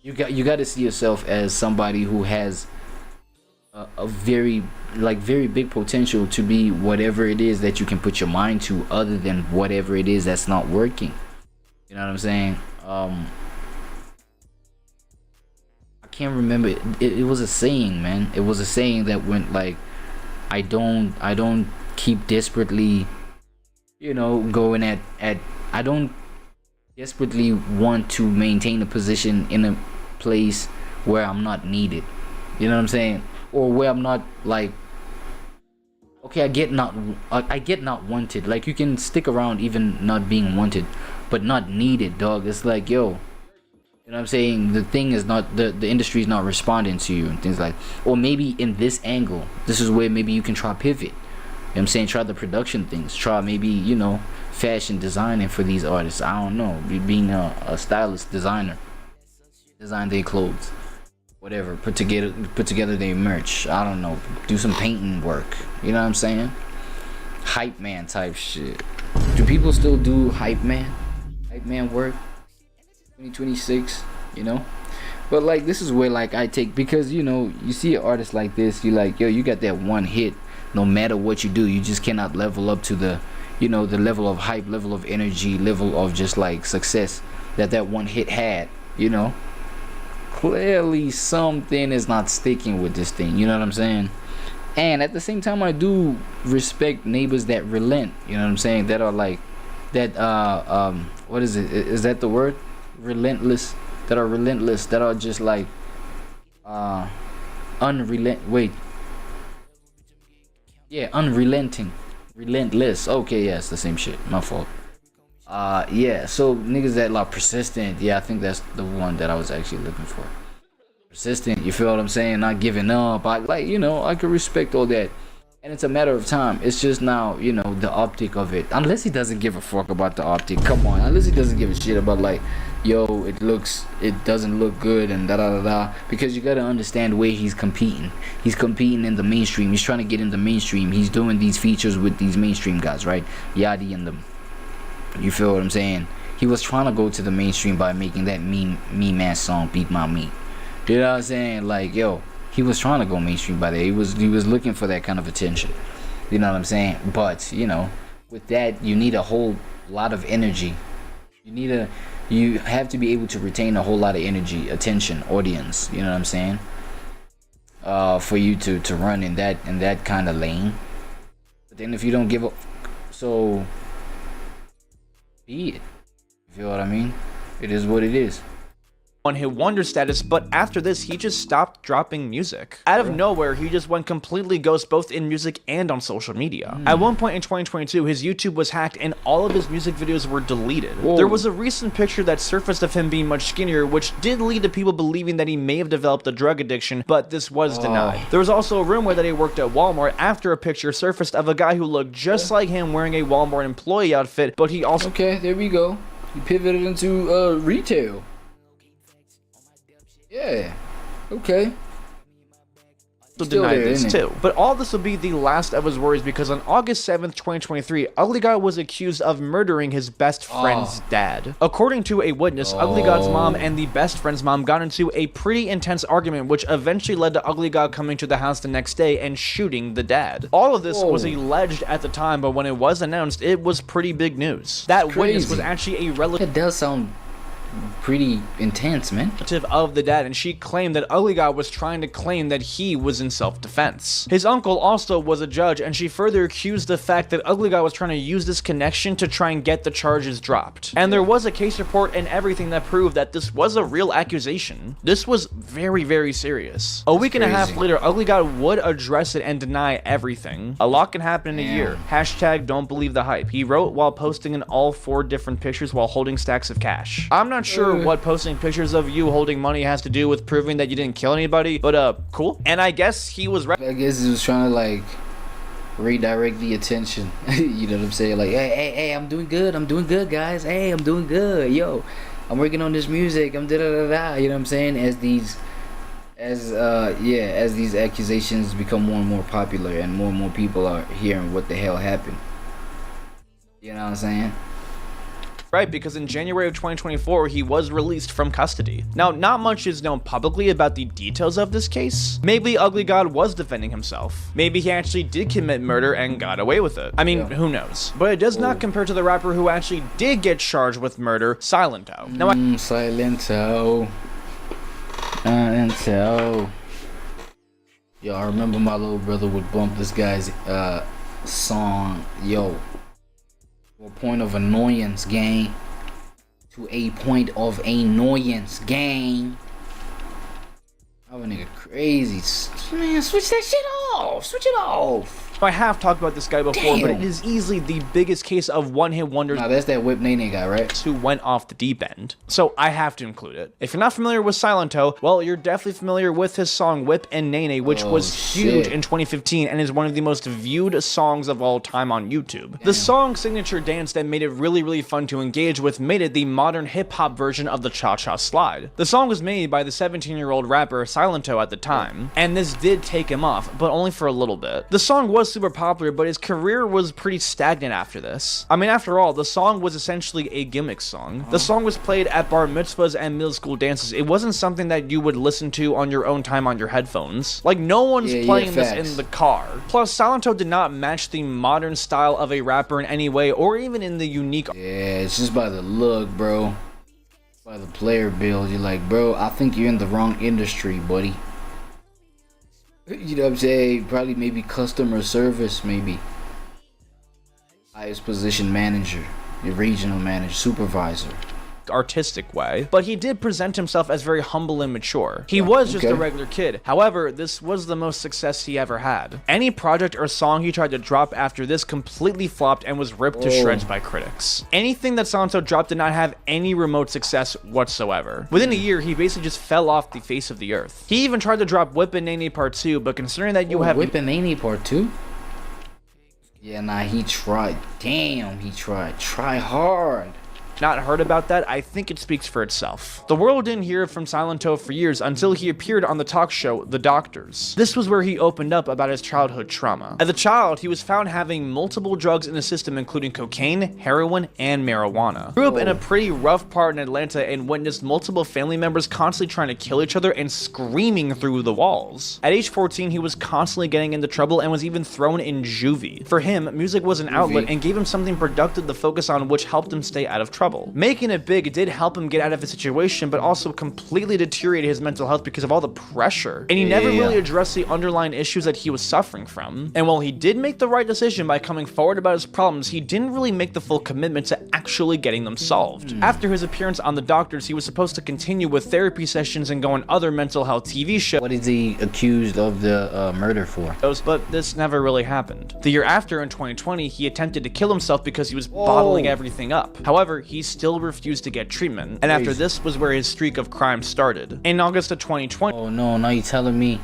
You got to see yourself as somebody who has a very big potential to be whatever it is that you can put your mind to, other than whatever it is that's not working. You know what I'm saying? I can't remember. It was a saying, man. It was a saying that went like, I don't keep desperately, going at I don't desperately want to maintain a position in a place where I'm not needed. You know what I'm saying? Or where I'm not like, okay, I get not wanted. Like, you can stick around even not being wanted, but not needed, dog. It's like, yo, you know what I'm saying? The thing is not, the industry is not responding to you and things like, or maybe in this angle, this is where maybe you can try pivot. You know what I'm saying? Try the production things. Try maybe, fashion designing for these artists. I don't know. Being a stylist, designer. Design their clothes. Whatever, put together their merch. I don't know, do some painting work. You know what I'm saying? Hype man type shit. Do people still do hype man work? 2026, But like this is where like I take, because you know you see an artist like this, you like, yo, you got that one hit. No matter what you do, you just cannot level up to the, you know, the level of hype, level of energy, level of just like success that one hit had. You know, clearly something is not sticking with this thing. You know what I'm saying? And at the same time, I do respect neighbors that relent. You know what I'm saying? That are like that. What is it? Is that the word? Relentless. That are relentless. That are just like unrelenting. Relentless. Okay, yeah, it's the same shit. My fault. Yeah. So niggas that like persistent. Yeah, I think that's the one that I was actually looking for. Persistent, you feel what I'm saying? Not giving up. I like, you know, I can respect all that, and it's a matter of time. It's just now, you know, the optic of it. Unless he doesn't give a fuck about the optic. Come on, unless he doesn't give a shit about like, yo, it doesn't look good and da da da da. Because you gotta understand where he's competing. He's competing in the mainstream. He's trying to get in the mainstream. He's doing these features with these mainstream guys, right? Yachty and them. You feel what I'm saying? He was trying to go to the mainstream by making that meme ass song, Beat My Meat. You know what I'm saying? Like, yo, he was trying to go mainstream by that. He was looking for that kind of attention. You know what I'm saying? But, you know, with that, you need a whole lot of energy. You have to be able to retain a whole lot of energy, attention, audience. You know what I'm saying? For you to run in that kind of lane. But then if you don't give up, so be it. You feel what I mean? It is what it is. One-hit wonder status, but after this he just stopped dropping music. Out of nowhere, he just went completely ghost both in music and on social media. At one point in 2022, his YouTube was hacked and all of his music videos were deleted. Whoa. There was a recent picture that surfaced of him being much skinnier, which did lead to people believing that he may have developed a drug addiction, but this was denied. There was also a rumor that he worked at Walmart after a picture surfaced of a guy who looked just like him wearing a Walmart employee outfit, but he also— Okay, there we go. He pivoted into retail. Yeah, okay. Denied this too. But all this will be the last of his worries, because on August 7th, 2023, Ugly God was accused of murdering his best friend's dad. According to a witness, Ugly God's mom and the best friend's mom got into a pretty intense argument, which eventually led to Ugly God coming to the house the next day and shooting the dad. All of this was alleged at the time, but when it was announced, it was pretty big news. That witness was actually a relative— It does sound pretty intense, man. Of the dad, and she claimed that Ugly God was trying to claim that he was in self-defense. His uncle also was a judge, and she further accused the fact that Ugly God was trying to use this connection to try and get the charges dropped. And there was a case report and everything that proved that this was a real accusation. This was very, very serious. A week and a half later, Ugly God would address it and deny everything. A lot can happen in a year. Hashtag don't believe the hype. He wrote while posting in all 4 different pictures while holding stacks of cash. I'm not sure what posting pictures of you holding money has to do with proving that you didn't kill anybody, but cool. And I guess he was— I guess he was trying to like redirect the attention. You know what I'm saying? Like, hey, I'm doing good, guys. Hey, I'm doing good. Yo, I'm working on this music. I'm da-da-da-da. You know what I'm saying? As these accusations become more and more popular and more people are hearing what the hell happened. You know what I'm saying? Right, because in January of 2024, he was released from custody. Now, not much is known publicly about the details of this case. Maybe Ugly God was defending himself. Maybe he actually did commit murder and got away with it. I mean, who knows? But it does not compare to the rapper who actually did get charged with murder, Silento. Now, Silento. Yo, I remember my little brother would bump this guy's song, yo. To a point of annoyance, gang. To a point of annoyance, gang. Oh, nigga, crazy. Man, switch that shit off. Switch it off. I have talked about this guy before, but it is easily the biggest case of one-hit wonders. Nah, that's that Whip Nene guy, right? Who went off the deep end. So I have to include it. If you're not familiar with Silento, well, you're definitely familiar with his song Whip and Nene, which was huge in 2015 and is one of the most viewed songs of all time on YouTube. Damn. The song's signature dance that made it really, really fun to engage with made it the modern hip-hop version of the cha-cha slide. The song was made by the 17-year-old rapper Silento at the time, and this did take him off, but only only for a little bit. The song was super popular, but his career was pretty stagnant after this. I mean, after all, the song was essentially a gimmick song. The song was played at bar mitzvahs and middle school dances. It wasn't something that you would listen to on your own time on your headphones. Like, no one's playing this in the car. Plus, Silento did not match the modern style of a rapper in any way, or even in the unique... Yeah, it's just by the look, bro. By the player build. You're like, bro, I think you're in the wrong industry, buddy. You know what I'm saying? Probably maybe customer service, maybe. Highest position manager, your regional manager, supervisor. Artistic way, but he did present himself as very humble and mature. He was just a regular kid. However, this was the most success he ever had. Any project or song he tried to drop after this completely flopped and was ripped to shreds by critics. Anything that Silento dropped did not have any remote success whatsoever. Within a year, he basically just fell off the face of the earth. He even tried to drop Whippin' Nene Part 2, but considering that you have Whippin' Nene Part 2? Yeah, nah, he tried. Damn, he tried. Try hard. Not heard about that, I think it speaks for itself. The world didn't hear from Silento for years until he appeared on the talk show The Doctors. This was where he opened up about his childhood trauma. As a child, he was found having multiple drugs in the system, including cocaine, heroin, and marijuana. Grew up in a pretty rough part in Atlanta and witnessed multiple family members constantly trying to kill each other and screaming through the walls. At age 14, he was constantly getting into trouble and was even thrown in juvie. For him, music was an outlet and gave him something productive to focus on, which helped him stay out of trouble. Making it big did help him get out of his situation, but also completely deteriorated his mental health because of all the pressure. And he never really addressed the underlying issues that he was suffering from. And while he did make the right decision by coming forward about his problems, he didn't really make the full commitment to actually getting them solved. After his appearance on The Doctors, he was supposed to continue with therapy sessions and go on other mental health TV shows. What is he accused of the murder for? But this never really happened. The year after, in 2020, he attempted to kill himself because he was bottling everything up. However, he still refused to get treatment, and after this was where his streak of crime started. In August of 2020... Oh no, now you're telling me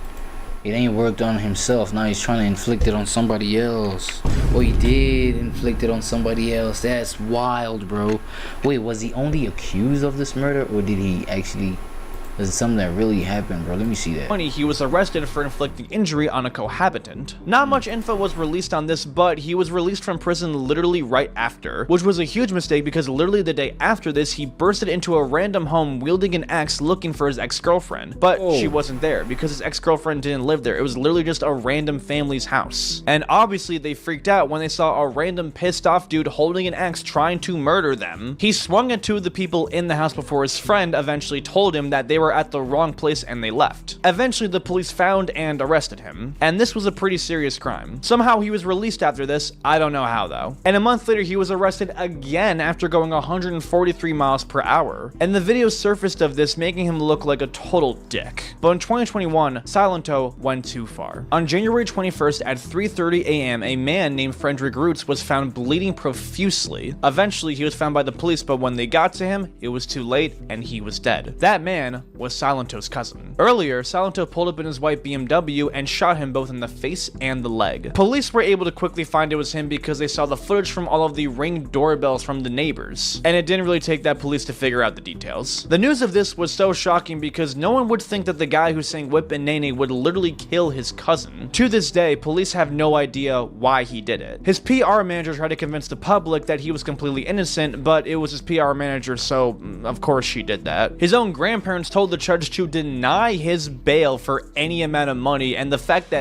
it ain't worked on himself, now he's trying to inflict it on somebody else. Oh, he did inflict it on somebody else. That's wild, bro. Wait, was he only accused of this murder, or did he actually... Is it something that really happened, bro? Let me see that. He was arrested for inflicting injury on a cohabitant. Not much info was released on this, but he was released from prison literally right after, which was a huge mistake because literally the day after this, he bursted into a random home wielding an axe looking for his ex-girlfriend, but she wasn't there because his ex-girlfriend didn't live there. It was literally just a random family's house. And obviously they freaked out when they saw a random pissed off dude holding an axe trying to murder them. He swung at two of the people in the house before his friend eventually told him that they were at the wrong place and they left. Eventually, the police found and arrested him, and this was a pretty serious crime. Somehow he was released after this, I don't know how though. And a month later, he was arrested again after going 143 miles per hour. And the video surfaced of this, making him look like a total dick. But in 2021, Silento went too far. On January 21st at 3:30 a.m., a man named Frederick Roots was found bleeding profusely. Eventually, he was found by the police, but when they got to him, it was too late and he was dead. That man was Silento's cousin. Earlier, Silento pulled up in his white BMW and shot him both in the face and the leg. Police were able to quickly find it was him because they saw the footage from all of the Ring doorbells from the neighbors, and it didn't really take that police to figure out the details. The news of this was so shocking because no one would think that the guy who sang Whippin' Nene would literally kill his cousin. To this day, police have no idea why he did it. His PR manager tried to convince the public that he was completely innocent, but it was his PR manager, so of course she did that. His own grandparents told the judge to deny his bail for any amount of money, and the fact that